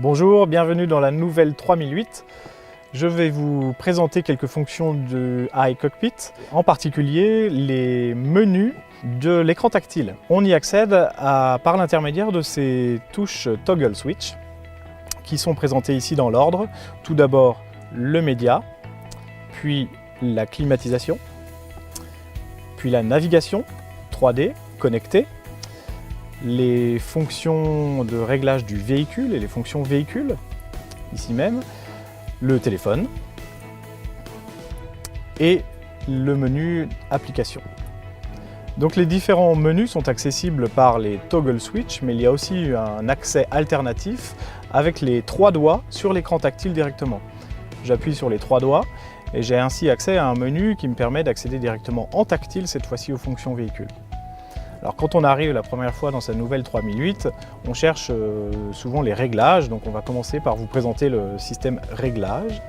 Bonjour, bienvenue dans la nouvelle 3008. Je vais vous présenter quelques fonctions de iCockpit, en particulier les menus de l'écran tactile. On y accède par l'intermédiaire de ces touches Toggle Switch qui sont présentées ici dans l'ordre. Tout d'abord le média, puis la climatisation, puis la navigation 3D connectée, les fonctions de réglage du véhicule et les fonctions véhicule, ici même, le téléphone et le menu application. Donc les différents menus sont accessibles par les toggle switch, mais il y a aussi un accès alternatif avec les 3 doigts sur l'écran tactile directement. J'appuie sur les 3 doigts et j'ai ainsi accès à un menu qui me permet d'accéder directement en tactile, cette fois-ci aux fonctions véhicule. Alors quand on arrive la première fois dans sa nouvelle 3008, on cherche souvent les réglages, donc on va commencer par vous présenter le système réglage.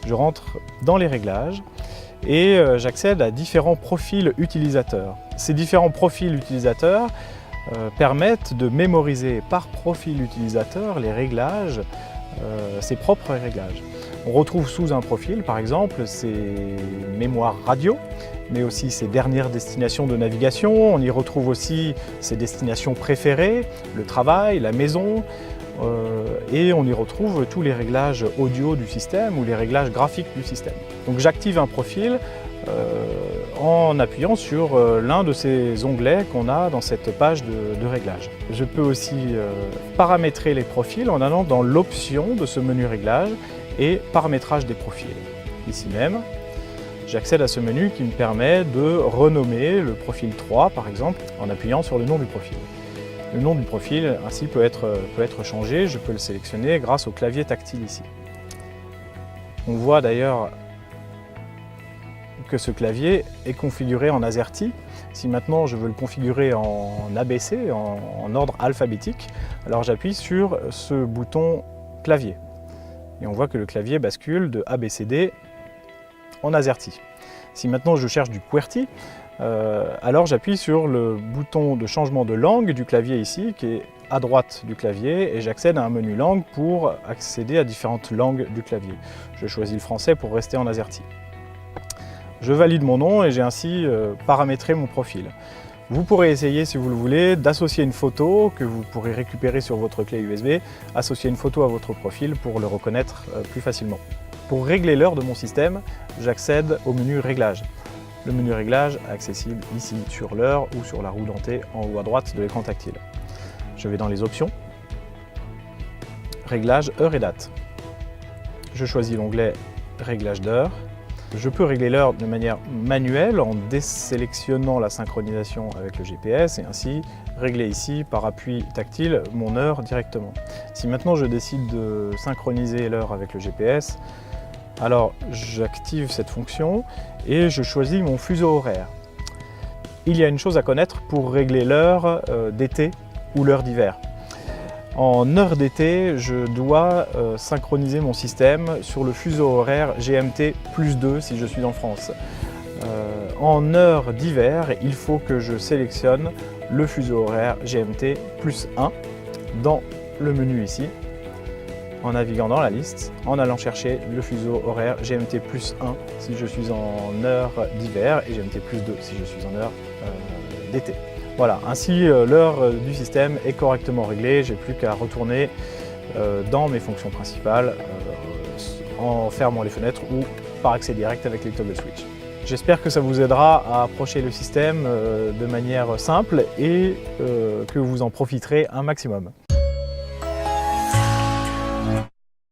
Je rentre dans les réglages et j'accède à différents profils utilisateurs. Ces différents profils utilisateurs permettent de mémoriser par profil utilisateur les réglages, ses propres réglages. On retrouve sous un profil, par exemple, ses mémoires radio, mais aussi ses dernières destinations de navigation. On y retrouve aussi ses destinations préférées, le travail, la maison, et on y retrouve tous les réglages audio du système ou les réglages graphiques du système. Donc j'active un profil en appuyant sur l'un de ces onglets qu'on a dans cette page de réglage. Je peux aussi paramétrer les profils en allant dans l'option de ce menu réglage et paramétrage des profils. Ici même, j'accède à ce menu qui me permet de renommer le profil 3 par exemple en appuyant sur le nom du profil. Le nom du profil ainsi peut être changé, je peux le sélectionner grâce au clavier tactile ici. On voit d'ailleurs que ce clavier est configuré en AZERTY. Si maintenant je veux le configurer en ABC, en ordre alphabétique, alors j'appuie sur ce bouton clavier. Et on voit que le clavier bascule de ABCD en AZERTY. Si maintenant je cherche du QWERTY, alors j'appuie sur le bouton de changement de langue du clavier ici, qui est à droite du clavier, et j'accède à un menu langue pour accéder à différentes langues du clavier. Je choisis le français pour rester en AZERTY. Je valide mon nom et j'ai ainsi paramétré mon profil. Vous pourrez essayer, si vous le voulez, d'associer une photo que vous pourrez récupérer sur votre clé USB, associer une photo à votre profil pour le reconnaître plus facilement. Pour régler l'heure de mon système, j'accède au menu réglage. Le menu réglage est accessible ici sur l'heure ou sur la roue dentée en haut à droite de l'écran tactile. Je vais dans les options, réglage heure et date. Je choisis l'onglet réglage d'heure. Je peux régler l'heure de manière manuelle en désélectionnant la synchronisation avec le GPS et ainsi régler ici par appui tactile mon heure directement. Si maintenant je décide de synchroniser l'heure avec le GPS, alors j'active cette fonction et je choisis mon fuseau horaire. Il y a une chose à connaître pour régler l'heure d'été ou l'heure d'hiver. En heure d'été, je dois synchroniser mon système sur le fuseau horaire GMT plus 2 si je suis en France. En heure d'hiver, il faut que je sélectionne le fuseau horaire GMT plus 1 dans le menu ici, en naviguant dans la liste, en allant chercher le fuseau horaire GMT plus 1 si je suis en heure d'hiver et GMT plus 2 si je suis en heure d'été. Voilà, ainsi l'heure du système est correctement réglée, j'ai plus qu'à retourner dans mes fonctions principales en fermant les fenêtres ou par accès direct avec les toggle switch. J'espère que ça vous aidera à approcher le système de manière simple et que vous en profiterez un maximum.